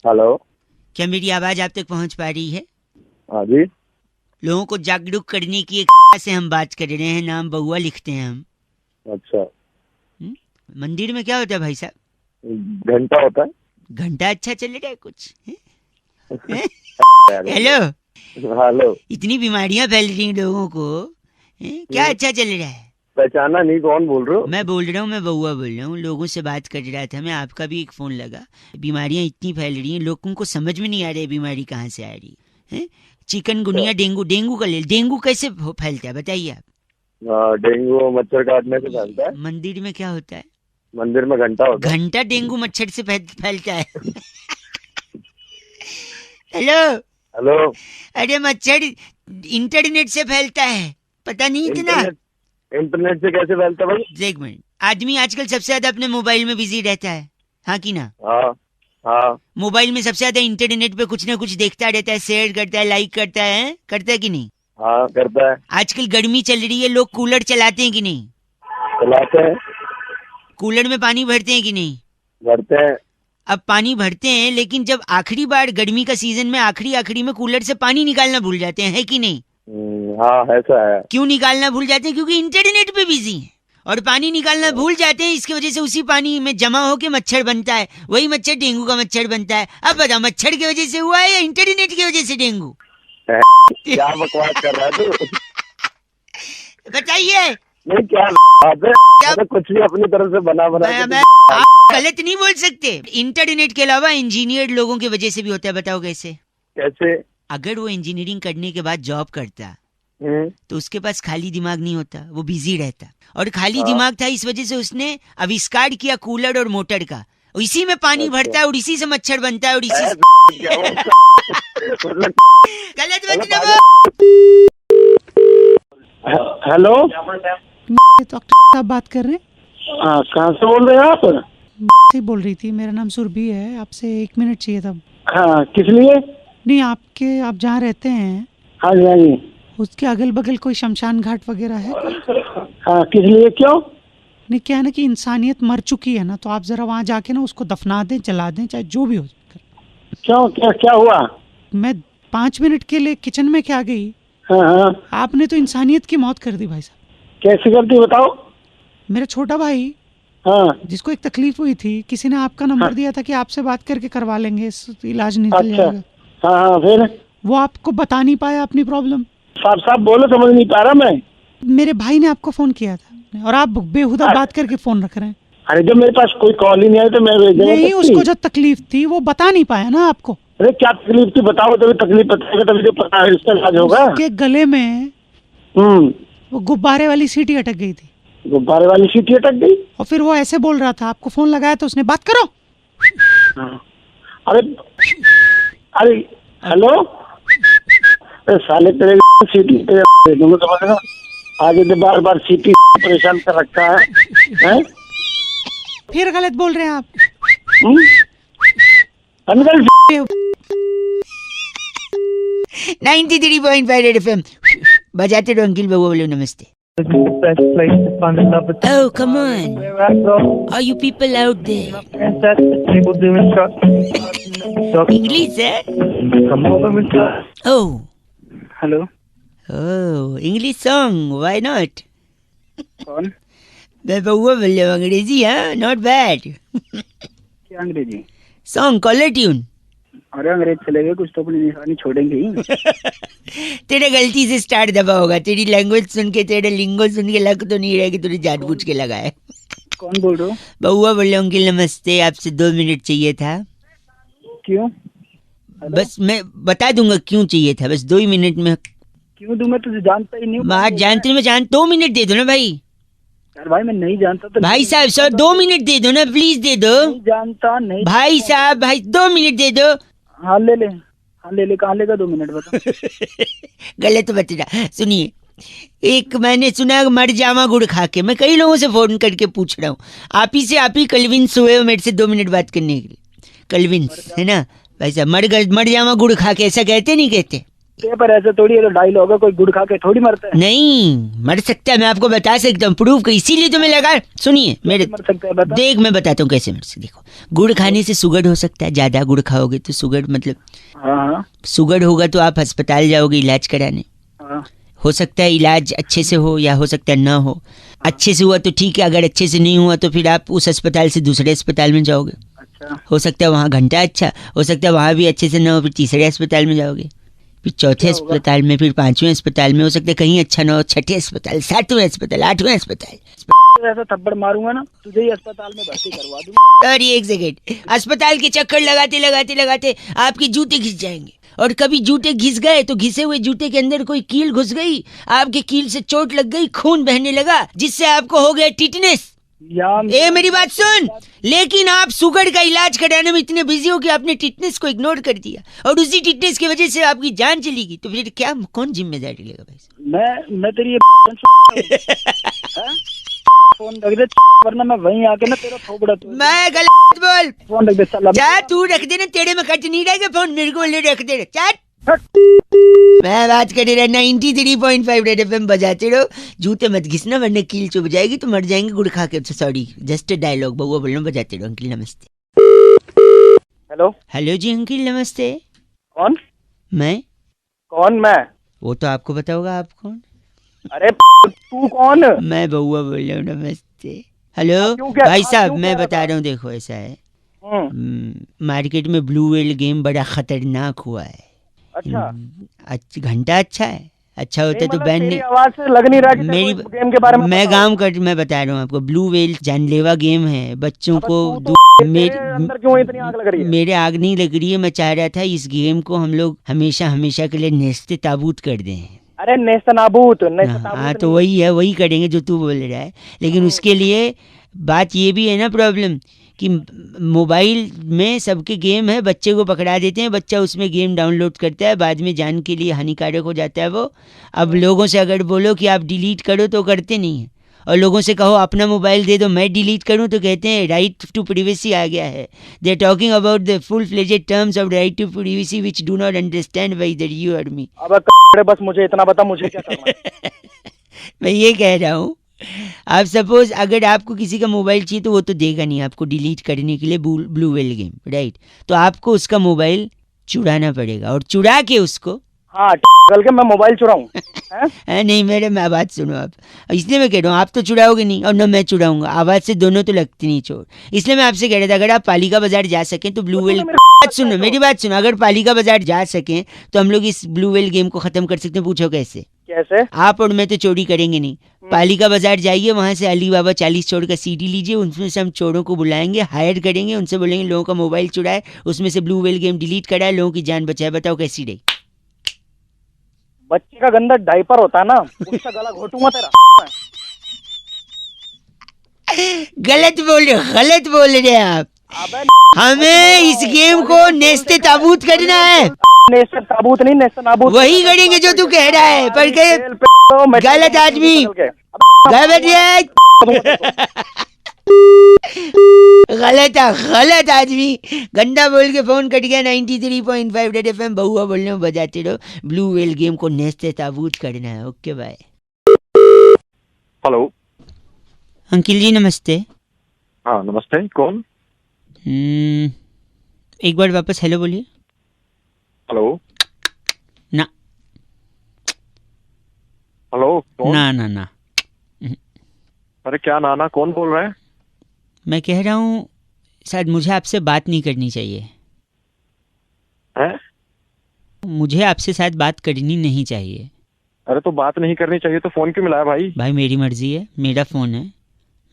Hello. क्या मेरी आवाज आप तक पहुंच पा रही है? हाँ जी। लोगों को जागरूक करने की एक से हम बात कर रहे हैं। नाम बउआ लिखते हैं हम। अच्छा। मंदिर में क्या होता है भाई साहब? घंटा होता है। घंटा अच्छा चल रहा है कुछ हैं? हेलो। हेलो। इतनी बीमारियां फैल रही हैं लोगों को हैं? क्या अच्छा चल रहा है? पहचाना नहीं, कौन बोल रहे हो? मैं बोल रहा हूँ, मैं बउआ बोल रहा हूँ। लोगों से बात कर रहा था मैं, आपका भी एक फोन लगा। बीमारियां इतनी फैल रही हैं, लोगों को समझ में नहीं आ रहा है बीमारी कहाँ से आ रही है। Chikungunya, dengue. डेंगू का ले, डेंगू कैसे फैलता है बताइए आप? डेंगू मच्छर काटने से फैलता है। मंदिर में क्या होता है? मंदिर में घंटा होता है। घंटा डेंगू मच्छर से फैलता है। हेलो। हेलो। अरे मच्छर इंटरनेट से फैलता है, पता नहीं इतना? इंटरनेट से कैसे फैलता है भाई? एक मिनट। आदमी आजकल सबसे ज्यादा अपने मोबाइल में बिजी रहता है, हाँ कि ना? हाँ हाँ। मोबाइल में सबसे ज्यादा इंटरनेट पे कुछ ना कुछ देखता रहता है, शेयर करता है, लाइक करता है कि नहीं? हाँ करता है। आजकल गर्मी चल रही है, लोग कूलर चलाते हैं कि नहीं? चलाते हैं। कूलर में पानी भरते हैं कि नहीं? भरते हैं। अब पानी भरते हैं, लेकिन जब आखिरी बार गर्मी का सीजन में आखिरी में कूलर से पानी निकालना भूल जाते हैं, है कि नहीं? हाँ ऐसा है। क्यों निकालना भूल जाते हैं? क्योंकि इंटरनेट पे बिजी हैं और पानी निकालना भूल जाते हैं। इसकी वजह से उसी पानी में जमा होके मच्छर बनता है, वही मच्छर डेंगू का मच्छर बनता है। अब बताओ, मच्छर की वजह से हुआ है या इंटरनेट की वजह से डेंगू? क्या बकवास कर रहा है तू? बताइए। नहीं क्या बात है? मैं कुछ भी अपनी तरफ से बना मैं आप गलत नहीं बोल सकते। इंटरनेट के अलावा इंजीनियर लोगों की वजह से भी होता है। बताओ कैसे? कैसे? अगर वो इंजीनियरिंग करने के बाद जॉब करता तो उसके पास खाली दिमाग नहीं होता, वो बिजी रहता। और खाली दिमाग था, इस वजह से उसने आविष्कार किया कूलर और मोटर का। इसी में पानी भरता है और इसी से मच्छर बनता है और इसी से गलत मत ना। हेलो। तो आप बात कर रहे हैं? हाँ कहाँ से बोल रहे हैं आप? से बोल रही थी, मेरा नाम सुरभि है। आपसे 1 मिनट चाहिए था। हाँ किस लिए? नहीं, आप जहाँ रहते हैं हाँ जी हाँ जी। उसके अगल बगल कोई शमशान घाट वगैरह है? हाँ किस लिए, क्यों? नहीं, क्या है ना कि इंसानियत मर चुकी है ना, तो आप जरा वहाँ जाके ना उसको दफना दें, जला दें, चाहे जो भी हो। क्यों, क्या क्या हुआ? मैं 5 मिनट के लिए किचन में क्या गई, हाँ। आपने तो इंसानियत की मौत कर दी भाई साहब। कैसे करती बताओ? मेरा छोटा भाई, हाँ जिसको एक तकलीफ हुई थी, किसी ने आपका नंबर दिया था कि आपसे बात करके करवा लेंगे, इलाज निकल जाएगा। हाँ फिर? वो आपको बता नहीं पाया अपनी प्रॉब्लम। साफ बोलो, समझ नहीं पा रहा मैं। मेरे भाई ने आपको फोन किया था और आप बेहुदा बात करके फोन रख रहे हैं। अरे जब मेरे पास कोई कॉल ही नहीं आया तो मैं नहीं, उसको जो तकलीफ थी वो बता नहीं पाया ना आपको। अरे क्या तकलीफ थी बताओ, तभी तकलीफ बताएगा तभी तो पता है इसका इलाज होगा। उसके गले में वो गुब्बारे वाली सीटी अटक गई थी। गुब्बारे वाली सीटी अटक गई? और फिर वो ऐसे बोल रहा था, आपको फोन लगाया तो उसने बात करो। अरे हेलो। अरे साले तेरे सीटी दे दूंगा, समझ आगे तो बार बार सीटी परेशान कर रखा है? फिर गलत बोल रहे हैं आप। 93.5 FM बजाते रहो अंकिल बउआ। बोलो नमस्ते। Oh, come on. Are you people out there? English, eh? Oh. Hello. Oh, English song. Why not? कौन? मैं बउआ बोल रहा हूँ। अंग्रेजी, हाँ, नॉट बैड। क्या अंग्रेजी? Song, caller tune. अरे अंग्रेज चले गए, कुछ तो अपनी निशानी छोड़ेंगे ही। तेरे गलती से स्टार्ट दबा होगा। तेरी लैंग्वेज सुन के, तेरे लिंगो सुन के लग तो नहीं रहा कि तूने जानबूझ के लगाया। कौन बोल रहे हो? बउआ बोल रहा हूँ अंकिल नमस्ते। आपसे 2 मिनट चाहिए था। क्यों? बस मैं बता दूंगा क्यों चाहिए था, बस 2 ही मिनट में। क्यों दूं? मैं तुझे जानता ही नहीं हूँ। बात जानते में जान 2 मिनट दे दो ना भाई। यार भाई मैं नहीं जानता तो। भाई साहब सर 2 मिनट दे दो ना, प्लीज दे दो। नहीं जानता नहीं। भाई साहब, भाई 2 मिनट दे दो। हाँ ले ले, हाँ ले ले। कहाँ लेगा? 2 मिनट बता। गलत मत ना सुनिए। एक मैंने सुना मर जावा गुड़ खा के। मैं कई लोगों से फोन करके पूछ रहा हूँ। आप ही कलविंस हुए हो मेरे से 2 मिनट बात करने के लिए। कलविंस है ना भाई साहब? मर जावा गुड़ खा के, ऐसा कहते नहीं कहते? पेपर ऐसे थोड़ी है, तो डायलॉग है, कोई गुड़ खा के थोड़ी मरता है। नहीं मर सकता है, मैं आपको बता सकता हूँ, प्रूफ कर, इसीलिए तो मैं लगा। सुनिए मेरे, मर सकता है, बता। देख मैं बताता हूँ कैसे मर सकता। देखो, गुड़ खाने से शुगर हो सकता है, ज्यादा गुड़ खाओगे तो शुगर, मतलब हाँ शुगर होगा तो आप अस्पताल जाओगे इलाज कराने। हाँ। हो सकता है इलाज अच्छे से हो या हो सकता है ना हो। अच्छे से हुआ तो ठीक है, अगर अच्छे से नहीं हुआ तो फिर आप उस अस्पताल से दूसरे अस्पताल में जाओगे। अच्छा। हो सकता है वहाँ घंटा अच्छा, हो सकता है वहाँ भी अच्छे से ना हो, फिर तीसरे अस्पताल में जाओगे, फिर चौथे क्या होगा? अस्पताल में, फिर पांचवें अस्पताल में, हो सकता है कहीं अच्छा ना हो, छठे अस्पताल, सातवें अस्पताल, आठवें अस्पताल। ऐसा थप्पड़ मारूंगा ना, तुझे ही अस्पताल में भर्ती करवा दूंगा। और ये एक सेकेंड, अस्पताल के चक्कर लगाते लगाते लगाते आपके जूते घिस जाएंगे, और कभी जूते घिस गए तो घिसे हुए जूते के अंदर कोई कील घुस गई, आपके कील से चोट लग गई, खून बहने लगा, जिससे आपको हो गया टिटनेस। ए मेरी बात सुन, लेकिन आप शुगर का इलाज कराने में इतने बिजी हो कि आपने टिटनेस को इग्नोर कर दिया, और उसी टिटनेस की वजह से आपकी जान चली गई, तो फिर क्या, कौन जिम्मेदारी लेगा भाई? मैं तेरी फोन रख दे, वरना मैं वहीं आके ना तेरा थोबड़ा तोड़। मैं गलत बोल, फोन रख दे साला। जा तू रख देना, तेरे में कट नहीं रहेगा फोन, मेरे को ले रख देना, चल। मैं बात कर रहा 93.5 रेड एफएम बजाते रहो, जूते मत घिसना वरना कील चुभ जाएगी तो मर जाएंगे गुड़ खा के। सॉरी, जस्ट डायलॉग बउआ बोल रहा हूँ, बजाते रहो। अंकिल नमस्ते। हेलो। हेलो जी अंकिल नमस्ते। कौन? मैं? कौन मैं? वो तो आपको पता होगा, आप कौन? अरे तू कौन? मैं बउआ बोल रहा हूँ, नमस्ते। हेलो क्यों क्या? भाई साहब, क्यों मैं क्या बता रहा हूँ, देखो ऐसा है, हम्म, मार्केट में ब्लू व्हेल गेम बड़ा खतरनाक हुआ है। अच्छा। घंटा अच्छा है, अच्छा होता है तो मतलब बैन तेरी नहीं। आवाज से लग नहीं रहा कि मेरी तेरे को इस गेम के बारे में मैं पता काम कर, मैं बता रहा हूँ आपको, ब्लू व्हेल जानलेवा गेम है, बच्चों अबे को तू तो तेरे अंदर क्यों इतनी आग लग रही है? मेरे आग नहीं लग रही है, मैं चाह रहा था इस गेम को हम लोग हमेशा हमेशा के लिए नेस्ते ताबूत कर दें। अरे नेस्तनाबूत, नेस्तनाबूत हाँ तो नहीं। वही है, वही करेंगे जो तू बोल रहा है, लेकिन उसके लिए बात ये भी है ना प्रॉब्लम, कि मोबाइल में सबके गेम है, बच्चे को पकड़ा देते हैं, बच्चा उसमें गेम डाउनलोड करता है, बाद में जान के लिए हानिकारक हो जाता है वो। अब लोगों से अगर बोलो कि आप डिलीट करो तो करते नहीं हैं, और लोगों से कहो अपना मोबाइल दे दो मैं डिलीट करूं तो कहते हैं राइट टू प्रिवेसी आ गया है। They are talking about the full fledged terms of right to privacy which do not understand whether you or me. अब बस मुझे इतना बता, मुझे क्या करना है? मैं ये कह रहा हूँ, आप सपोज अगर आपको किसी का मोबाइल चाहिए तो वो तो देगा नहीं आपको डिलीट करने के लिए ब्लू व्हेल गेम, राइट? तो आपको उसका मोबाइल चुराना पड़ेगा, और चुरा के उसको, हाँ कल के मैं मोबाइल चुराऊं? नहीं मेरे, मैं बात सुनो आप, इसलिए मैं कह रहा हूँ आप तो चुराओगे नहीं और न मैं चुराऊंगा, आवाज से दोनों तो लगती नहीं चोर, इसलिए मैं आपसे कह रहा था अगर आप पालिका बाजार जा सकें तो ब्लू व्हेल, बात सुनो मेरी बात सुनो, अगर पालिका बाजार जा सकें तो हम लोग इस ब्लू व्हेल गेम को खत्म कर सकते हैं। पूछो कैसे? कैसे? आप और मैं तो चोरी करेंगे नहीं, पालिका बाजार जाइए, वहां से अली बाबा 40 चोर का सीडी लीजिए, उनमें से हम चोरों को बुलाएंगे, हायर करेंगे, उनसे बोलेंगे लोगों का मोबाइल चुराए, उसमें से ब्लू व्हेल गेम डिलीट कराए, लोगों की जान बचाए। बताओ कैसी रही? बच्चे का गंदा डायपर होता है ना, उसका गला घोटूंगा तेरा। गलत बोल रहे हो, गलत बोल रहे हैं आप। अबे हमें इस गेम को नेस्ते ताबूत करना है। नेस्ते ताबूत नहीं, नेस्ते नाबूत वही करेंगे जो तू कह रहा है, पर गलत आदमी, गलत है, गलत आदमी, गंदा बोल के फोन कट गया। 93.5 रेड एफएम बहुआ बोलने में बजाते रहो, ब्लू व्हेल गेम को नेस्ते ताबूत करना है। Okay bye. Hello uncle ji नमस्ते। हाँ नमस्ते, कौन? एक बार वापस हेलो बोलिए। हेलो ना हेलो कौन? ना अरे क्या नाना, कौन बोल रहा है? मैं कह रहा हूँ शायद मुझे आपसे बात नहीं करनी चाहिए। हैं? मुझे आपसे शायद बात करनी नहीं चाहिए। अरे तो बात नहीं करनी चाहिए तो फोन क्यों मिलाया भाई? भाई मेरी मर्जी है, मेरा फोन है,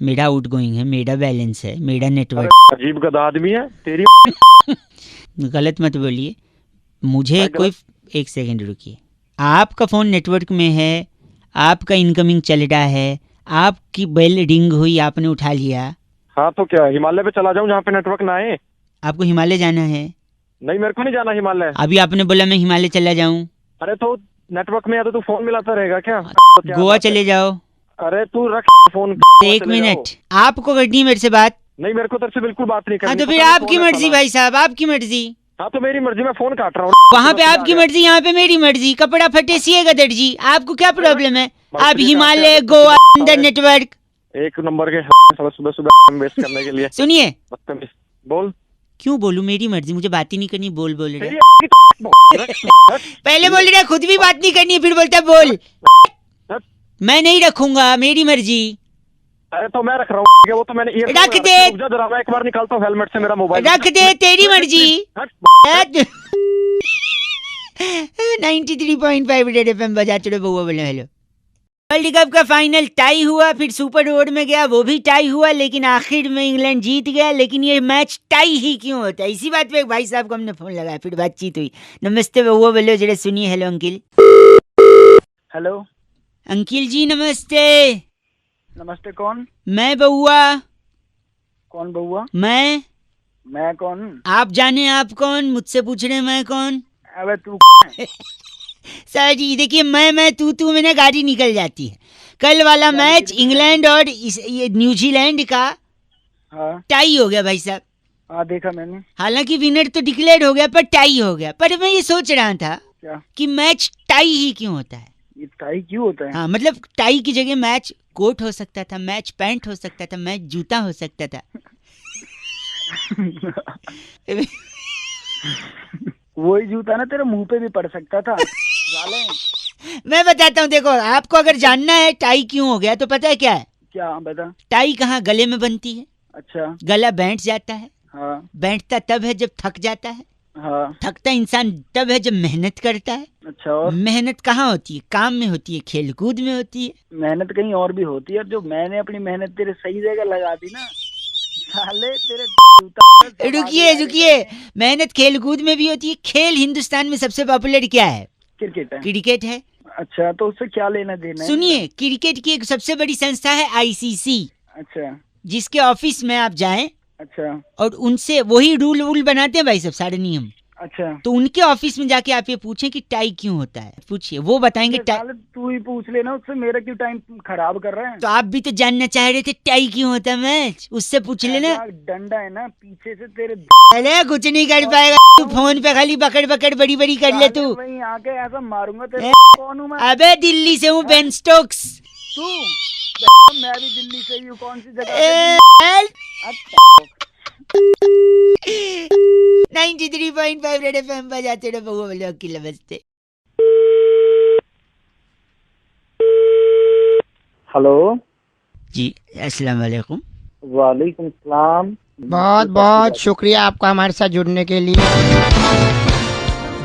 मेरा आउटगोइंग है, मेरा बैलेंस है, मेरा नेटवर्क। अजीब गधा आदमी है तेरी। गलत मत बोलिए मुझे भाई कोई। एक सेकंड रुकिए, आपका फ़ोन नेटवर्क में है, आपका इनकमिंग चल रहा है, आपकी बेल रिंग हुई, आपने उठा लिया। हाँ तो क्या हिमालय पे चला जाऊं जहाँ पे नेटवर्क ना आए? आपको हिमालय जाना है? नहीं मेरे को नहीं जाना हिमालय। अभी आपने बोला मैं हिमालय चला जाऊं। अरे तो नेटवर्क में या तो तू फोन मिलाता रहेगा क्या? तो क्या गोवा बात है? चले जाओ। अरे तू रख फोन। एक मिनट, आपको करनी है मेरे से बात? नहीं मेरे को तेरे से बिल्कुल बात नहीं हाँ करनी। तो फिर पता नहीं आपकी कौन है मर्जी साला। भाई साहब, आपकी मर्जी। हाँ तो मेरी मर्जी, मैं फोन काट रहा हूँ। वहाँ पे आपकी मर्जी, यहाँ पे मेरी मर्जी। कपड़ा फटे सिएगा दर्जी जी, आपको क्या प्रॉब्लम है? आप हिमालय, गोवा, अंडर नेटवर्क, एक नंबर के सुबह सुबह वेस्ट करने के लिए। सुनिए, बोल। क्यों बोलूं? मेरी मर्जी, मुझे बात ही नहीं करनी। बोल रहे पहले बोल रहे खुद भी बात नहीं करनी है, फिर बोलता बोल। मैं नहीं रखूंगा, मेरी मर्जी। अरे तो मैं रख रहा हूँ, वो तो मैंने रख दे। मैं एक बार निकालता हूँ हेलमेट से मेरा मोबाइल। रख दे, तेरी मर्जी। 93.5 रेड एफएम बजाते रहो। बउआ बोले हेलो। वर्ल्ड कप का फाइनल टाई हुआ, फिर सुपर ओवर में गया, वो भी टाई हुआ, लेकिन आखिर में इंग्लैंड जीत गया। लेकिन ये मैच टाई ही क्यों होता है? इसी बात पे एक भाई साहब को हमने फोन लगाया, फिर बातचीत हुई। नमस्ते बउआ बोले, जरा सुनिए। Hello uncle. Hello uncle ji नमस्ते। नमस्ते, कौन? मैं बउआ। कौन बउआ? मैं कौन? आप जाने आप कौन? मुझसे पूछ रहे मैं कौन? अबे तू सर जी देखिए, मैं तू में ना गाड़ी निकल जाती है। कल वाला मैच इंग्लैंड और ये न्यूजीलैंड का हाँ टाई हो गया भाई साहब। हाँ देखा मैंने। हालांकि विनर तो डिक्लेयर हो गया, पर टाई हो गया। पर मैं ये सोच रहा था क्या कि मैच टाई ही क्यों होता है? ये टाई क्यों होता है? हाँ मतलब टाई की जगह मैच कोट हो सकता था, मैच पैंट हो सकता था, मैच जूता हो सकता था। वही जूता ना तेरे मुंह पे भी पड़ सकता था। साले मैं बताता हूँ, देखो आपको अगर जानना है टाई क्यों हो गया तो पता है क्या है? क्या बता। टाई कहाँ गले में बनती है? अच्छा गला बैठ जाता है। हाँ बैठता तब है जब थक जाता है। हाँ थकता इंसान तब है जब मेहनत करता है। अच्छा और मेहनत कहाँ होती है? काम में होती है, खेल कूद में होती है। मेहनत कहीं और भी होती है। जो मैंने अपनी मेहनत तेरे सही जगह लगा दी ना, साले तेरे रुकिए, मेहनत खेल कूद में भी होती है। खेल हिंदुस्तान में सबसे पॉपुलर क्या है? क्रिकेट है। क्रिकेट है। अच्छा तो उससे क्या लेना देना है? सुनिए, क्रिकेट की एक सबसे बड़ी संस्था है आईसीसी, अच्छा जिसके ऑफिस में आप जाएं अच्छा और उनसे वही रूल बनाते हैं भाई सब, सारे नियम। अच्छा तो उनके ऑफिस में जाके आप ये पूछें कि टाई क्यों होता है, पूछिए, वो बताएंगे टाई। साले तू ही पूछ लेना उससे, मेरा क्यों टाइम खराब कर रहा है? तो आप भी तो जानना चाह रहे थे टाई क्यों होता है मैच, उससे पूछ लेना। डंडा है ना पीछे से तेरे। अरे कुछ नहीं कर पाएगा तू, फोन पे खाली बकड़ बड़ी कर ले तू। वहीं आके ऐसा मारूंगा तेरे। कौन हूँ मैं? अबे दिल्ली से हूँ, बेन स्टोक्स। तू मैं भी दिल्ली से ही हूँ। कौन सी जगह? 93.5 रेड एफएम बजाते रहो। बउआ बोले अकेले नमस्ते। हेलो जी अस्सलाम वालेकुम। वालेकुम सलाम। बहुत बहुत शुक्रिया आपका हमारे साथ जुड़ने के लिए।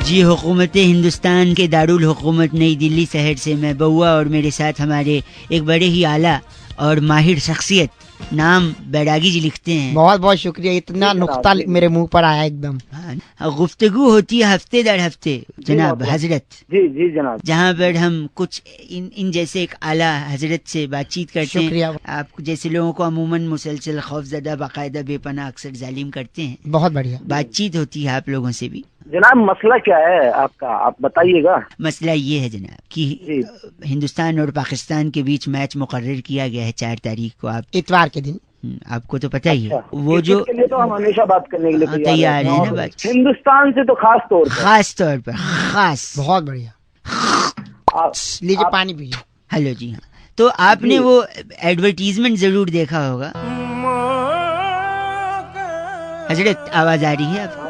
जी हुकूमत हिंदुस्तान के दारुल हुकूमत नई दिल्ली शहर से मैं बउआ और मेरे साथ हमारे एक बड़े ही आला और माहिर शख्सियत, नाम बैरागी जी लिखते हैं। बहुत बहुत शुक्रिया, इतना नुक्ता मेरे मुंह पर आया एकदम। हाँ, गुफ्तगू होती है हफ्ते दर हफ्ते जनाब हजरत। जी जनाब। जहाँ पर हम कुछ इन जैसे एक आला हजरत से बातचीत करते शुक्रिया। हैं। आप जैसे लोगों को अमूमन मुसलसल खौफजदा बाकायदा बेपनाह अक्सर जालिम करते हैं। बहुत बढ़िया बातचीत होती है आप लोगों से भी। जनाब मसला क्या है आपका, आप बताइएगा। मसला ये है जनाब कि हिंदुस्तान और पाकिस्तान के बीच मैच मुकर्रर किया गया है 4 तारीख को। आप इतवार के दिन। आपको तो पता ही है। अच्छा, वो जो के लिए तो हम हमेशा बात करने के लिए तैयार है ना बात। हिंदुस्तान से तो खास तौर पर खास। बहुत बढ़िया। लीजिए पानी पीजिए। हेलो जी हाँ, तो आपने वो एडवर्टीजमेंट जरूर देखा होगा। हजरत आवाज आ रही है आपको?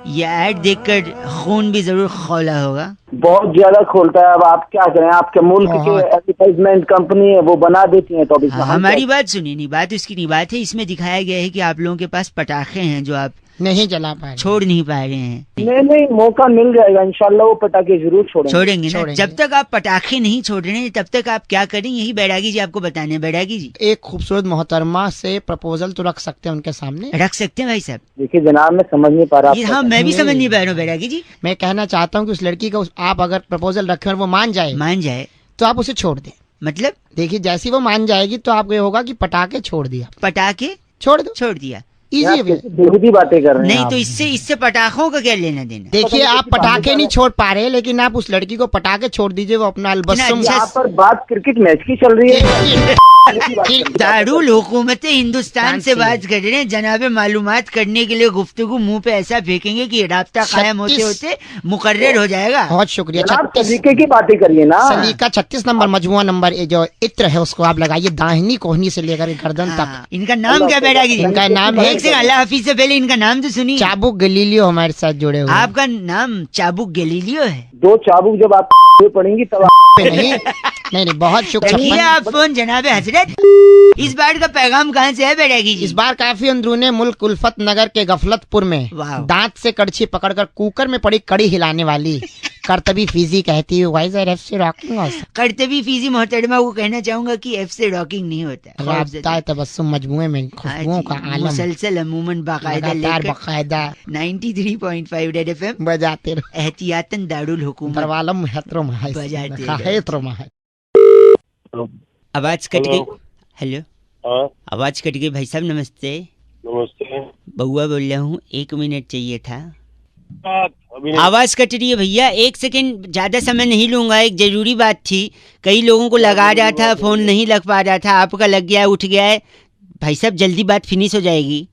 ये ऐड देखकर खून भी जरूर खौला होगा। बहुत ज्यादा खोलता है। अब आप क्या करें, आपके मुल्क के एडवर्टाइजमेंट कंपनी है वो बना देती है। तो अब हमारी बात सुनिए, नहीं बात उसकी नहीं बात है। इसमें दिखाया गया है कि आप लोगों के पास पटाखे हैं जो आप नहीं जला पाए, छोड़ नहीं पा रहे हैं। नहीं मौका मिल जाएगा इंशाल्लाह, वो पटाखे जरूर छोड़ेंगे ना। जब तक आप पटाखे नहीं छोड़ रहे हैं तब तक आप क्या करें, यही बैरागी जी आपको बताने हैं। बैरागी जी एक खूबसूरत मोहतरमा से प्रपोजल तो रख सकते हैं उनके सामने। रख सकते हैं भाई साहब। देखिए जनाब मैं समझ नहीं पा रहा। हाँ मैं भी समझ नहीं पा रहा हूँ बैरागी जी। मैं कहना चाहता हूँ कि उस लड़की का आप अगर प्रपोजल रखें और वो मान जाए तो आप उसे छोड़ दें। मतलब देखिए जैसी वो मान जाएगी तो आपको ये होगा कि पटाखे छोड़ दिया, पटाखे छोड़ दो, छोड़ दिया। Easy way. बेहूदी बातें कर रहे हैं नहीं आप। तो इससे पटाखों का क्या लेना देना? देखिए आप पटाखे नहीं छोड़ पा रहे, लेकिन आप उस लड़की को पटाखे छोड़ दीजिए, वो अपना अलबस्सुम। अच्छा यहाँ पर बात क्रिकेट मैच की चल रही है। दारुल हुकूमत हिंदुस्तान से बात कर रहे हैं, जनाबे मालूमात करने के लिए गुफ्तगू मुंह पे ऐसा फेंकेंगे कि राब्ता कायम होते होते मुकर्रर हो जाएगा। बहुत शुक्रिया। आप तरीके की बातें करिए ना। सलीका 36 नंबर मजमुआ नंबर ये जो इत्र है उसको आप लगाइए दाहिनी कोहनी से लेकर गर्दन तक। हाँ, इनका नाम क्या बैरागिरी? इनका नाम है एक से अल्लाह हाफिज से पहले इनका नाम तो सुनिए। चाबुक गलीलियो हमारे साथ जुड़े हुए हैं। आपका नाम चाबुक गलीलियो है? 2 चाबुक जब आप पड़ेंगी तब पे नहीं बहुत शुक्रिया। ये आप फोन जनाबे हजरत। इस बार का पैगाम कहाँ से है बैरागी जी? इस बार काफी अंदरूने मुल्क उल्फत नगर के गफलतपुर में वाह। दांत से कड़छी पकड़कर कुकर में पड़ी कड़ी हिलाने वाली करतबी फीजी कहती है वाइज आर एफ से रॉकिंग। करतबी फीजी मोहतरमा को कहना चाहूंगा कि एफ से रॉकिंग नहीं होता। राब्ता तबस्सुम मजमुए में खुशबुओं का आलम मुसलसल अमूमन बाकायदा लगातार लेकर बाकायदा 93.5 रेड एफएम बजाते रहो। एहतियातन दारुल हुकूमत दरवालम हेत्रो बजाते रहो। हेत्रो महा। आवाज कट गई। हेलो, हाँ आवाज कट गई भाई साहब। नमस्ते, नमस्ते। बउआ बोल रहा हूँ, 1 मिनट चाहिए था। अभी नहीं। आवाज कट रही है भैया, 1 सेकंड, ज्यादा समय नहीं लूंगा। एक जरूरी बात थी, कई लोगों को लगा रहा था, फोन नहीं लग पा रहा था, आपका लग गया, उठ गया है। भाई साहब जल्दी बात फिनिश हो जाएगी।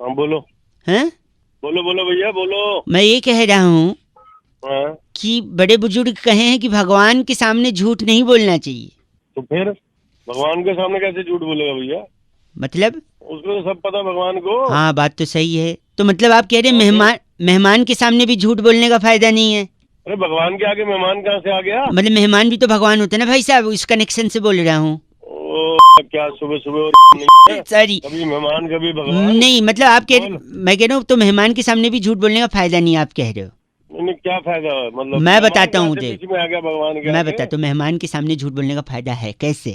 हाँ बोलो। हैं? बोलो बोलो भैया बोलो। मैं ये कह रहा हूँ हाँ कि बड़े बुजुर्ग कहे हैं कि भगवान के सामने झूठ नहीं बोलना चाहिए। तो फिर भगवान के सामने कैसे झूठ बोलेगा भैया? मतलब? उसको तो सब पता भगवान को। हाँ बात तो सही है। तो मतलब आप कह रहे हैं मेहमान के सामने भी झूठ बोलने का फायदा नहीं है? अरे भगवान के आगे मेहमान कहाँ से आ गया? मतलब मेहमान भी तो भगवान होते हैं ना भाई साहब, इस कनेक्शन से बोल रहा हूँ। क्या सुबह सुबह सॉरी, कभी मेहमान कभी भगवान। नहीं मतलब आप मैं कह रहा हूँ तो मेहमान के सामने भी झूठ बोलने का फायदा नहीं है, आप कह रहे हो। नहीं क्या फायदा है? मतलब मैं बताता हूँ, बीच में आ गया भगवान के मैं आगे? बताता हूँ मेहमान के सामने झूठ बोलने का फायदा है। कैसे?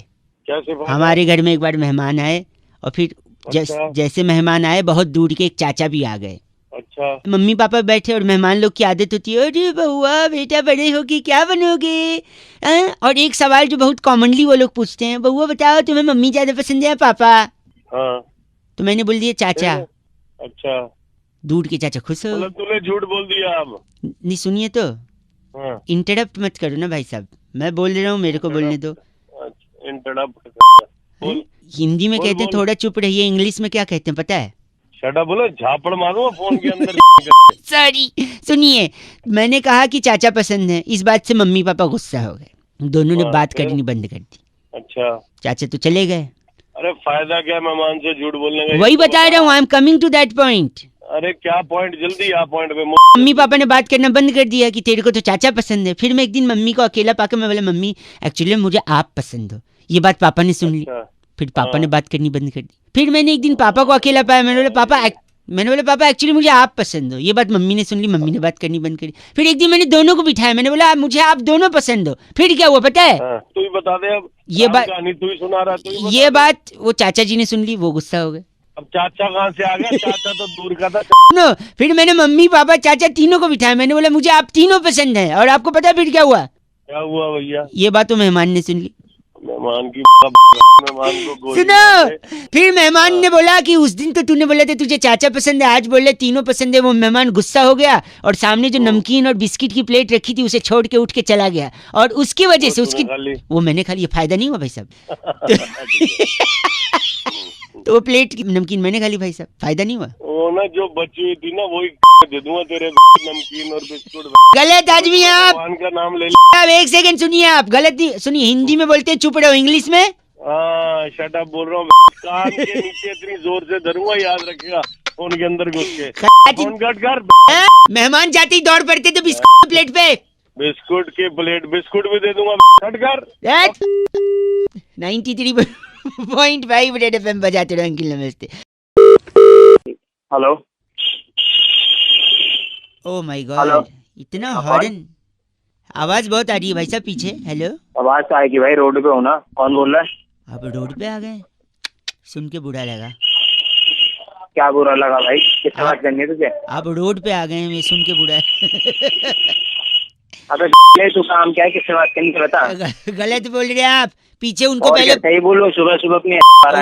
कैसे फायदा? हमारे घर में एक बार मेहमान आए और फिर अच्छा। जैसे मेहमान आए बहुत दूर के एक चाचा भी आ गए। अच्छा। मम्मी पापा बैठे और मेहमान लोग की आदत होती है, अरे बउआ बेटा बड़े होके क्या बनोगे? और एक सवाल जो बहुत कॉमनली वो लोग पूछते हैं, बउआ बताओ तुम्हें मम्मी ज्यादा पसंद है या पापा? हाँ तो मैंने बोल दिया चाचा। अच्छा, दूर के चाचा खुश हो। मतलब तूने झूठ बोल दिया अब? नहीं सुनिए तो, हाँ इंटरप्ट मत करो ना भाई साहब, मैं बोल रहा हूँ, मेरे को बोलने दो। बोल। हिंदी में बोल, कहते हैं बोल। थोड़ा चुप रहिए, इंग्लिश में क्या कहते हैं पता है? शटा बोलो, झापड़ मारूंगा फोन के अंदर। सॉरी, सुनिए, मैंने कहा कि चाचा पसंद है, इस बात से मम्मी पापा गुस्सा हो गए, दोनों ने हाँ, बात फिर? करनी बंद कर दी। अच्छा, चाचा तो चले गए। अरे फायदा क्या मेहमान से झूठ बोलने का? वही बता रहा हूँ, I am coming to that point. अरे क्या पॉइंट? जल्दी आ पॉइंट पे। मम्मी पापा ने बात करना बंद कर दिया कि तेरे को तो चाचा पसंद है। फिर मैं एक दिन मम्मी को अकेला पाकर मैं बोला, मम्मी एक्चुअली मुझे आप पसंद हो। ये बात पापा ने सुन ली, अच्छा। फिर पापा हाँ। ने बात करनी बंद कर दी। फिर मैंने एक दिन पापा को अकेला पाया, मैंने बोला पापा एक्चुअली मुझे आप पसंद हो। ये बात मम्मी ने सुन ली, मम्मी ने बात करनी बंद करी। फिर एक दिन मैंने दोनों को बिठाया, मैंने बोला मुझे आप दोनों पसंद हो। फिर क्या हुआ पता है? हाँ, तू ही बता दे अब। ये बात- कहानी तू ही सुना रहा, तू ही बता ये दे। बात वो चाचा जी ने सुन ली, वो गुस्सा हो गए। अब चाचा कहाँ से आ गया? चाचा तो दूर का था। नो, फिर मैंने मम्मी पापा चाचा तीनों को बिठाया, मैंने बोला मुझे आप तीनों पसंद है। और आपको पता है फिर क्या हुआ? क्या हुआ भैया? ये बात तो मेहमान ने सुन ली। मेहमान की मेहमान को गोली सुनो, मार दे। फिर मेहमान ने बोला कि उस दिन तो तूने बोला था तुझे चाचा पसंद है, आज बोल रहे तीनों पसंद है। वो मेहमान गुस्सा हो गया और सामने जो नमकीन और बिस्किट की प्लेट रखी थी उसे छोड़ के उठ के चला गया। और उसकी वजह से उसकी तूने खा ली? वो मैंने खा लिया, फायदा नहीं हुआ भाई साहब। तो वो प्लेट की नमकीन मैंने खा ली भाई साहब, फायदा नहीं हुआ। वो ना जो बची हुई थी ना वही दे दूंगा तेरे नमकीन और बिस्कुट। गलत आदमी हैं आप। भगवान का नाम ले अब एक सेकंड सुनिए, आप गलत नहीं सुनिए, हिंदी में बोलते हैं चुप रहो, इंग्लिश में हाँ शट अप बोल रहा हूँ। कान के नीचे इतनी जोर से धरूंगा, याद रखेगा। फोन के अंदर घुस के फोन कट कर। मेहमान जाते ही दौड़ पड़ते थे बिस्कुट प्लेट पे। बिस्कुट के प्लेट बिस्कुट भी दे दूंगा। कट कर। 93.5 रेड एफएम बजाते रहो अंकिल, नमस्ते। Hello, oh my hello. God, इतना हॉर्न, आवाज बहुत आ रही है भाई साहब पीछे। हेलो, आवाज तो आएगी भाई, रोड पे हो ना। कौन बोल रहा है? आप रोड पे आ गए, सुन के बुरा लगा। क्या बुरा लगा भाई? किससे बात करनी है तुझे? आप रोड पे आ गए हैं, मैं सुन के बुरा अबे तू काम क्या है, किससे बात करनी है बता। गलत बोल रहे हैं आप। पीछे उनको और पहले क्या सही बोलो, सुबह सुबह अपनी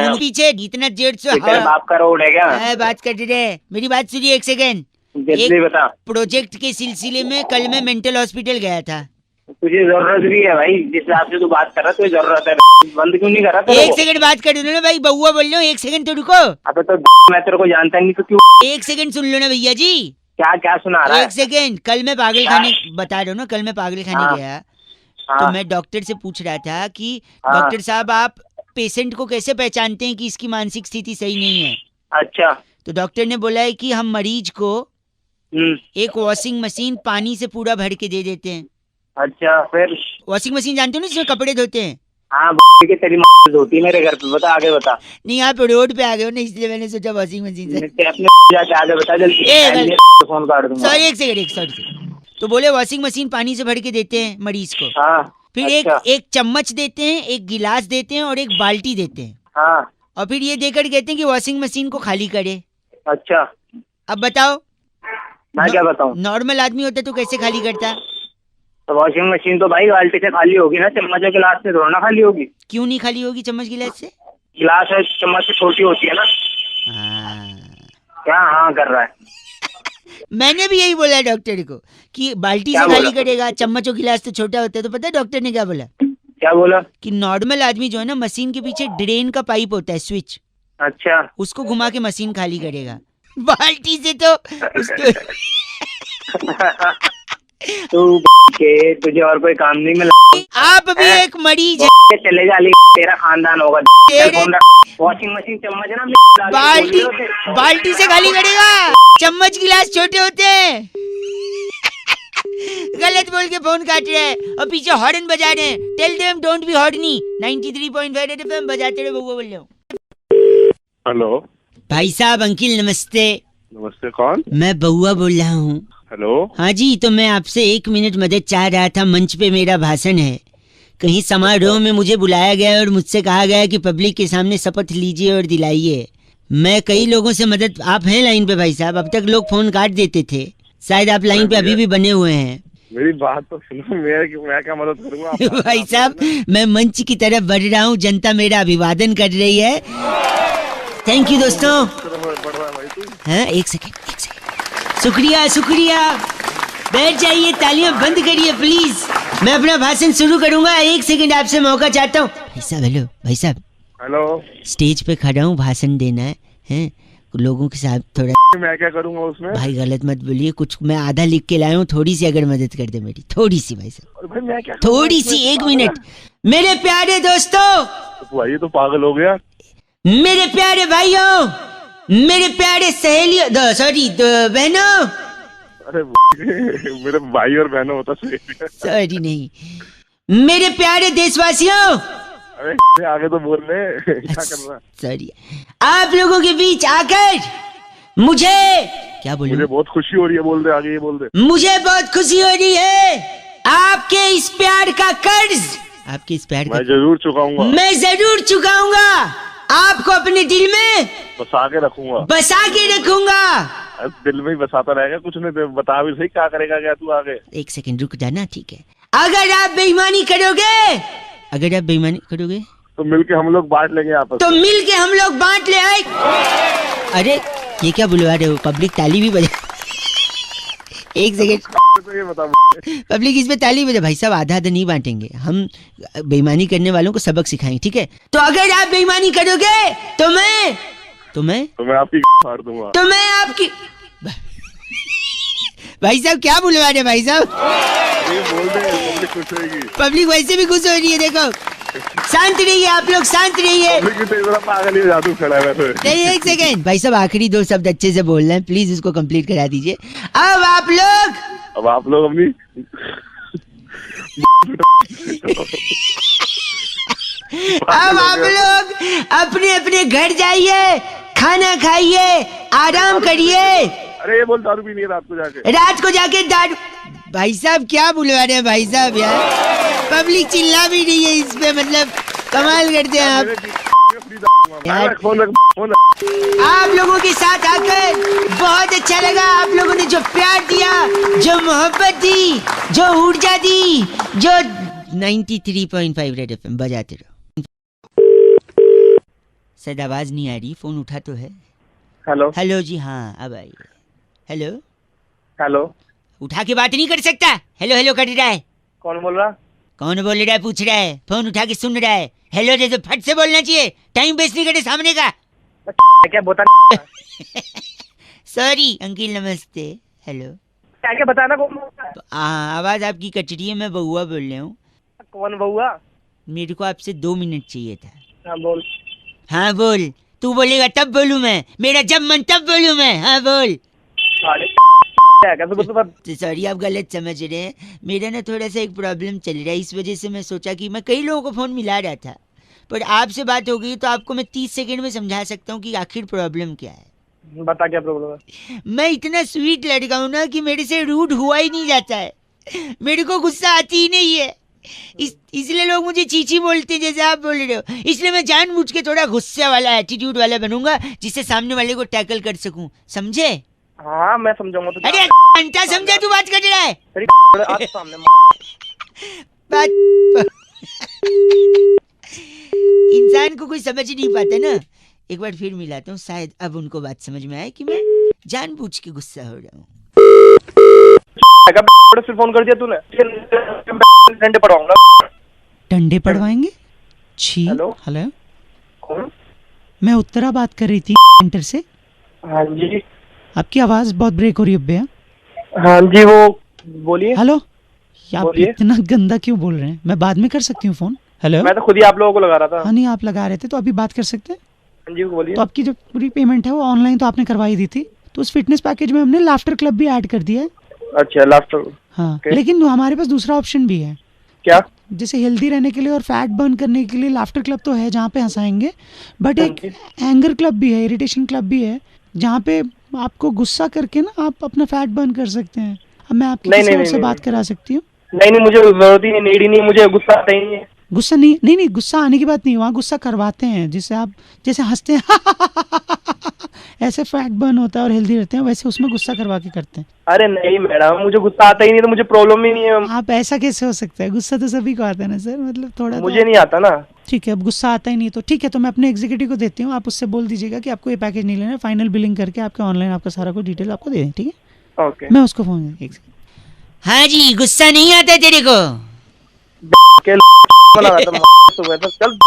उन पीछे इतना 150 तेरे बाप का रोड है क्या? बात कर रहे हैं। मेरी बात सुनिए एक सेकेंड। जल्दी बता। प्रोजेक्ट के सिलसिले में कल मैं मेंटल हॉस्पिटल गया था। तुझे जरूरत भी है भाई, जिस हिसाब से तू बात कर रहा है तुझे जरूरत है, बंद क्यों नहीं कर रहा? एक सेकंड बात कर लो ना भाई, बउआ बोल रहा हूँ, एक सेकंड तो रुको। अबे तो मैं तेरे को जानता नहीं तो क्यों? एक सेकंड सुन लो ना भैया जी। क्या क्या सुना रहा है? एक सेकंड। कल मैं पागल खाने बता रहा हूँ ना, कल मैं पागल खाने गया तो मैं डॉक्टर से पूछ रहा था कि डॉक्टर साहब आप पेशेंट को कैसे पहचानते हैं कि इसकी मानसिक स्थिति सही नहीं है? अच्छा। तो डॉक्टर ने बोला है कि हम मरीज को एक वॉशिंग मशीन पानी से पूरा भर के दे देते हैं। अच्छा फिर? वॉशिंग मशीन जानते हो ना, जिसमें कपड़े धोते हैं? हाँ के तेरी धोती है मेरे घर पे। बता आगे बता। नहीं आप रोड पे आ गए हो ना, इसलिए मैंने सोचा वॉशिंग मशीन से। अपने जाके आगे बता जल्दी, फोन काट दूंगा। सॉरी एक सेकंड। तो बोले वॉशिंग मशीन पानी से भर के देते हैं मरीज को। हाँ। फिर अच्छा। एक चम्मच देते हैं, एक गिलास देते हैं और एक बाल्टी देते हैं। हाँ। और फिर ये देकर कहते हैं कि वॉशिंग मशीन को खाली करे। अच्छा अब बताओ मैं क्या बताऊँ? नॉर्मल आदमी होता तो कैसे खाली करता? तो वॉशिंग मशीन तो भाई बाल्टी से खाली होगी ना, चम्मच और गिलास से थोड़ा ना खाली होगी। क्यों नहीं खाली होगी चम्मच गिलास से? गिलास और चम्मच से छोटी होती है ना। क्या हाँ कर रहा है? मैंने भी यही बोला डॉक्टर को कि बाल्टी से खाली करेगा, चम्मच और गिलास तो छोटा होता है। तो पता है डॉक्टर ने क्या बोला? क्या बोला? कि नॉर्मल आदमी जो है ना, मशीन के पीछे ड्रेन का पाइप होता है, स्विच। अच्छा। उसको घुमा के मशीन खाली करेगा, बाल्टी से तो उसको तू के तुझे और कोई काम नहीं मिला। आप भी एक मरीज है। चले जा, तेरा खानदान होगा। वॉशिंग मशीन चम्मच है ना, बाल्टी से खाली करेगा, चम्मच गिलास छोटे होते हैं। गलत बोल के फोन काट रहे हैं और पीछे हॉर्न बजा रहे हैं। Tell them don't be horny. 93.5 FM बजाते रहे, बउआ बोल रहा हूँ। हेलो भाई साहब, अंकिल नमस्ते। नमस्ते, कौन? मैं बउआ बोल रहा हूँ। हेलो। हाँ जी, तो मैं आपसे 1 मिनट मदद चाह रहा था। मंच पे मेरा भाषण है, कहीं समारोह में मुझे बुलाया गया है और मुझसे कहा गया है कि पब्लिक के सामने शपथ लीजिए और दिलाइए। मैं कई लोगों से मदद, आप हैं लाइन पे भाई साहब? अब तक लोग फोन काट देते थे, शायद आप लाइन पे अभी भी बने हुए हैं। मेरी बात तो सुनो, मैं क्या मदद करूंगा? भाई साहब, मैं मंच की तरफ बढ़ रहा हूँ, जनता मेरा अभिवादन कर रही है। थैंक यू दोस्तों। हाँ एक सेकेंड, शुक्रिया। बैठ जाइए, तालियां बंद करिए प्लीज। मैं अपना भाषण शुरू करूंगा। 1 सेकंड आपसे मौका चाहता हूँ। भाई साहब, हेलो भाई साहब। हेलो। स्टेज पे खड़ा हूँ, भाषण देना है लोगों के साथ। थोड़ा मैं क्या करूंगा उसमें? भाई गलत मत बोलिए, कुछ मैं आधा लिख के लाया हूँ, थोड़ी सी अगर मदद कर दे मेरी, थोड़ी सी भाई साहब। भाई मैं क्या, थोड़ी सी 1 मिनट। मेरे प्यारे दोस्तों, भाई तो पागल हो गया। मेरे प्यारे भाइयों, मेरे प्यारे सहेलियों, सॉरी बहनों। अरे मेरे भाई और बहनों होता सॉरी नहीं, मेरे प्यारे देशवासियों। अरे आगे तो बोल रहे क्या कर रहा? सॉरी, आप लोगों के बीच आकर मुझे क्या बोलूं? मुझे बहुत खुशी हो रही है। बोल दे आगे, ये बोल दे। मुझे बहुत खुशी हो रही है। आपके इस प्यार का कर्ज, आपके इस प्यार मैं जरूर चुकाऊंगा। मैं जरूर चुकाऊंगा। आपको अपने दिल में बसा के रखूंगा। दिल में ही बसाता रहेगा, कुछ नहीं। बता भी सही क्या करेगा क्या तू आगे? 1 सेकंड रुक जाना, ठीक है? अगर आप बेईमानी करोगे तो मिलके हम लोग बांट लेंगे आपस बांट ले आए। अरे ये क्या बुलवा रहे हो? पब्लिक ताली भी बजा। 1 सेकंड, तो ये बता पब्लिक इसमें ताली बजा। भाई साहब, आधा नहीं बांटेंगे हम, बेईमानी करने वालों को सबक सिखाएंगे, ठीक है? तो अगर आप बेईमानी करोगे तो मैं आपकी फाड़ दूंगा। तो मैं आपकी भाई साहब क्या बुलवा रहे भाई साहब? बोल दे, पब्लिक खुश होगी। पब्लिक वैसे भी खुश हो रही है। देखो, शांत रहिए आप लोग, शांत रहिए। पागल ही जादू खड़ा है। नहीं 1 सेकंड भाई साहब, आखिरी 2 शब्द अच्छे से बोल रहे हैं, प्लीज उसको कंप्लीट करा दीजिए। अब आप लोग अपनी अपने अपने घर जाइए, खाना खाइए, आराम करिए। अरे ये बोल, दारू पीनी है रात को जाके दारू। भाई साहब क्या बुलवा रहे हैं भाई साहब यार? पब्लिक चिल्ला भी रही है इस पे, मतलब कमाल करते हैं आप। यार फोन रख, फोन रख। आप लोगों के साथ आकर बहुत अच्छा लगा। आप लोगों ने जो प्यार दिया, जो मोहब्बत दी, जो ऊर्जा दी, जो 93.5 रेड एफएम बजाते रहो। शायद आवाज नहीं आ रही, फोन उठा तो है। हेलो हेलो जी, हाँ अब आई। हेलो, हेलो, उठा के बात नहीं कर सकता? हेलो हेलो कर रहा है। कौन बोल रहा? कौन बोल रहा है पूछ रहा है, फोन उठा के सुन रहा है। हेलो जैसे फट से बोलना चाहिए, टाइम वेस्ट नहीं करे सामने का। क्या बता? सॉरी अंकिल, नमस्ते। हेलो, क्या क्या बताना? कौन बोल रहा है? आवाज आपकी कट रही है, मैं बउआ बोल रहा हूँ। कौन बउआ? मेरे को आपसे 2 मिनट चाहिए था। हाँ बोल। हाँ बोल, तू बोलेगा तब बोलूँ मैं, मेरा जब मन तब बोलूँ मैं। हाँ बोल। सॉरी आप गलत समझ रहे हैं, मेरा ना थोड़ा सा एक प्रॉब्लम चल रहा है, इस वजह से मैं सोचा कि मैं कई लोगों को फोन मिला रहा था, पर आपसे बात हो गई तो आपको मैं 30 सेकंड में समझा सकता हूँ कि आखिर प्रॉब्लम क्या है। बता क्या प्रॉब्लम है? मैं इतना स्वीट लड़का हूँ ना कि मेरे से रूड हुआ ही नहीं जाता है, मेरे को गुस्सा आती ही नहीं है। इसलिए लोग मुझे चीची बोलते हैं जैसे आप बोल रहे हो। इसलिए मैं जानबूझ के थोड़ा गुस्से वाला, एटीट्यूड वाला बनूंगा, जिससे सामने वाले को टैकल कर सकूं, समझे? हाँ मैं समझाऊंगा। तो अरे घंटा समझा तू बात कर रहा है? तेरी आज सामने बात इंसान को कोई समझ नहीं पाता ना। एक बार फिर मिलाता हूँ, शायद अब उनको बात समझ में आए कि मैं जानबूझ के गुस्सा हो रहा हूँ। फिर फोन कर दिया तूने, डंडे पड़वाऊंगा। डंडे पड़वाएंगे? छी। हेलो हेलो, कौन? मैं उत्तरा बात कर रही थी सेंटर से। हाँ जी। आपकी आवाज बहुत ब्रेक हो रही है भैया। हाँ जी, वो बोलिए। हेलो, आप बोलिए। इतना गंदा क्यों बोल रहे हैं? मैं बाद में कर सकती हूँ फोन। हेलो, मैं तो खुद ही आप लोगों को लगा रहा था। हाँ नहीं, आप लगा रहे थे तो अभी बात कर सकते हैं। हाँ जी बोलिए। तो आपकी जो पूरी पेमेंट है वो ऑनलाइन तो आपने करवाई दी थी, तो उस फिटनेस पैकेज में हमने लाफ्टर क्लब भी ऐड कर दिया है। अच्छा लास्ट। हाँ Okay. लेकिन हमारे पास दूसरा ऑप्शन भी है। क्या? जैसे हेल्दी रहने के लिए और फैट बर्न करने के लिए लाफ्टर क्लब तो है जहाँ पे हंसाएंगे, बट एक एंगर क्लब भी है, इरिटेशन क्लब भी है, जहाँ पे आपको गुस्सा करके ना आप अपना फैट बर्न कर सकते हैं। अब मैं आपकी नहीं, किसी नहीं, और से नहीं, बात करा सकती हूँ। नहीं मुझे जरूरत ही नहीं, नीड ही नहीं, मुझे गुस्सा आता ही नहीं है। गुस्सा नहीं, नहीं नहीं, गुस्सा आने की बात नहीं, वहाँ गुस्सा करवाते हैं, जिससे आप जैसे हंसते हैं ऐसे फैट बर्न होता है और हेल्दी रहते हैं, वैसे उसमें गुस्सा करवा के करते हैं। अरे नहीं मैडम, मुझे गुस्सा आता ही नहीं, तो मुझे प्रॉब्लम ही नहीं है। आप ऐसा कैसे हो सकता है? गुस्सा तो सभी को आता है ना सर, मतलब थोड़ा मुझे नहीं आता ना। ठीक है, अब गुस्सा आता ही नहीं तो ठीक है, तो मैं अपने एग्जीक्यूटिव को देती हूँ, आप उससे बोल दीजिएगा कि आपको ये पैकेज नहीं लेना, फाइनल बिलिंग करके आपके ऑनलाइन आपका सारा कुछ डिटेल आपको दे दें, ठीक है? ओके। मैं उसको फोन हाँ जी, गुस्सा नहीं आता तेरे को? बना रहा था सुबह तक। चल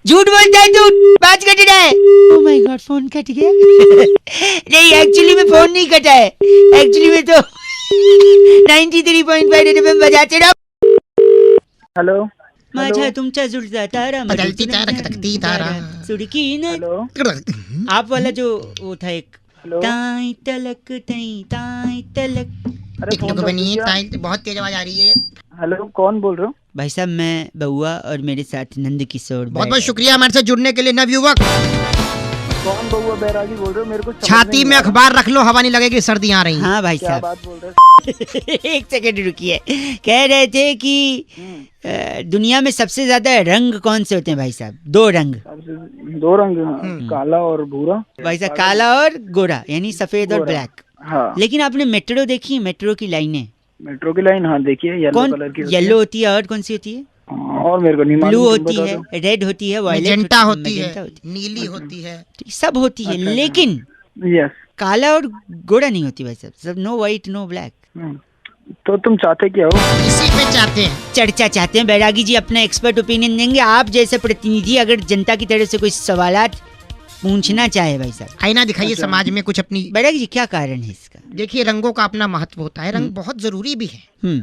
झूठ बोलता है तू, बात कट रहा है। Oh my God, phone cut गया। नहीं एक्चुअली में फोन नहीं कटा है, एक्चुअली में तो 93.5 एफएम बजाते रहो। हेलो माझा तुमचा जुळता तारा, बदलती तारा, खटकती तारा, सुड़की न। हेलो आप वाला जो वो था एक, हेलो। ताई तलक ताई तलक। अरे एक लोग बनी है, बहुत तेज आवाज आ रही है। हेलो कौन बोल रहे हो? भाई साहब मैं बउआ और मेरे साथ नंद किशोर। बहुत बहुत शुक्रिया हमारे साथ जुड़ने के लिए नवयुवक। कौन बउआ बैरागी बोल रहे हो? मेरे को छाती में अखबार रख लो, हवा नहीं लगेगी, सर्दी आ रही है। हाँ भाई क्या साहब, बात बोल रहे हो? एक सेकंड रुकिए। कह रहे थे कि दुनिया में सबसे ज्यादा रंग कौन से होते हैं भाई साहब? 2 रंग। 2 रंग, काला और भूरा। भाई साहब काला और गोरा, यानी सफेद और ब्लैक। हाँ। लेकिन आपने मेट्रो देखी? मेट्रो की लाइनें, मेट्रो की लाइन, हाँ देखिए, येलो कौन कलर की येलो होती है और कौन सी होती है? और मेरे को नहीं ब्लू मालूम, तुम होती बता है, दो। रेड होती है, वायलेट मैजेंटा होती है, मैजेंटा होती नीली होती है, है, सब होती है। अच्छा, लेकिन यस। काला और गोरा नहीं होती भाई साहब, सब नो व्हाइट नो ब्लैक। तो तुम चाहते क्या हो? इसी पे चाहते हैं चर्चा चाहते हैं। बैरागी जी अपना एक्सपर्ट ओपिनियन देंगे। आप जैसे प्रतिनिधि अगर जनता की तरफ से कोई सवालात पूछना चाहे भाई साहब, आईना दिखाइए समाज में कुछ अपनी। बैरागी जी क्या कारण है इसका? देखिए रंगों का अपना महत्व होता है, रंग बहुत जरूरी भी है।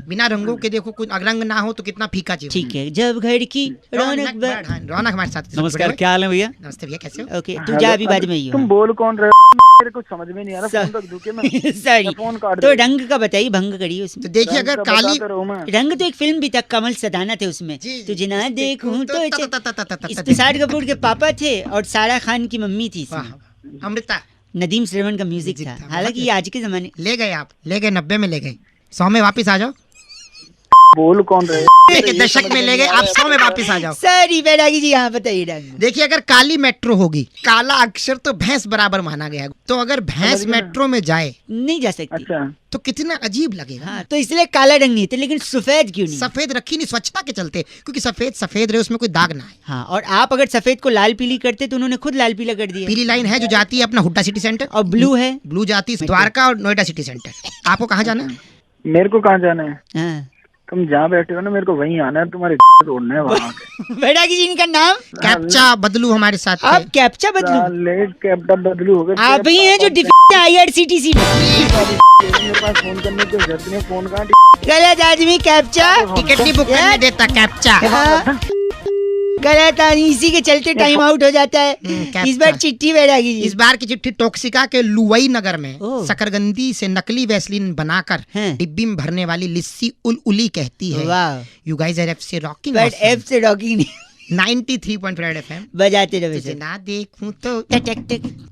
बिना रंगों के देखो कुछ रंग ना हो तो कितना फीका जीवन। ठीक है, जब घर की रौनक रौनक हमारे साथ। नमस्कार, क्या हाल है भैया? नमस्ते भैया, कैसे हो? ओके, तू जा अभी बाद में ही तुम बोल कौन रहे हो? मेरे कुछ समझ में नहीं आ रहा, फोन रख दूं क्या मैं? सॉरी, फोन काट तो दे। रंग का बताइए, भंग करिए उसमें। तो देखिए अगर काली रंग तो एक फिल्म भी था, कमल सदाना थे उसमें। जी, तुझे ना देखूं तो तो तुषार कपूर के पापा थे और सारा खान की मम्मी थी इसमें। अमृता नदीम श्रवण का म्यूजिक था। हालांकि ये आज के जमाने ले गए, आप ले गए, 90 में ले गए, 100 में वापिस आ जाओ। बोल कौन रहे के दशक में ले गए, आप 100 में वापस आ जाओ। सॉरी बैरागी जी, यहाँ बताइए डंग। देखिए, अगर काली मेट्रो होगी, काला अक्षर तो भैंस बराबर माना गया है, तो अगर भैंस मेट्रो में जाए नहीं जा सकती। अच्छा तो कितना अजीब लगेगा। हाँ, तो इसलिए काला रंग नहीं थे, लेकिन सफेद क्यों नहीं? सफेद रखी नहीं स्वच्छता के चलते, क्योंकि सफेद सफेद रहे, उसमें कोई दाग ना है। हाँ, और आप अगर सफेद को लाल पीली करते तो उन्होंने खुद लाल पीला कर दिया। पीली लाइन है जो जाती है अपना हुड्डा सिटी सेंटर, और ब्लू है, ब्लू जाती है द्वारका और नोएडा सिटी सेंटर। आपको कहाँ जाना है? मेरे को कहाँ जाना है? हाँ। तुम जहाँ बैठे हो ना, मेरे को वहीं आना है, तुम्हारे तोड़ना है वहाँ। बैरागी जी, इनका नाम कैप्चा बदलू हमारे साथ थे। आप कैप्चा बदलू? साले कैप्टा बदलू हो गए। आप ही हैं जो IRCTC मेरे पास फोन करने की जरूरत नहीं, फोन कहाँ? गलत आदमी कैप्चा टिकट नहीं बुक करने देता कैप्चा। हाँ। गलत आदमी, इसी के चलते टाइम आउट हो जाता है। इस बार चिट्ठी बैरागी जी। इस बार की चिट्ठी टोक्सिका के लुवई नगर में ओह। शकरगंदी से नकली वैसलीन बनाकर हैं। डिब्बी में भरने वाली लिस्सी उली कहती है। वाह। You guys are FC rocking, but F से रॉकिंग नहीं, 93.5 FM बजाते रहे। तुझे ना देखूं तो टक टक टक।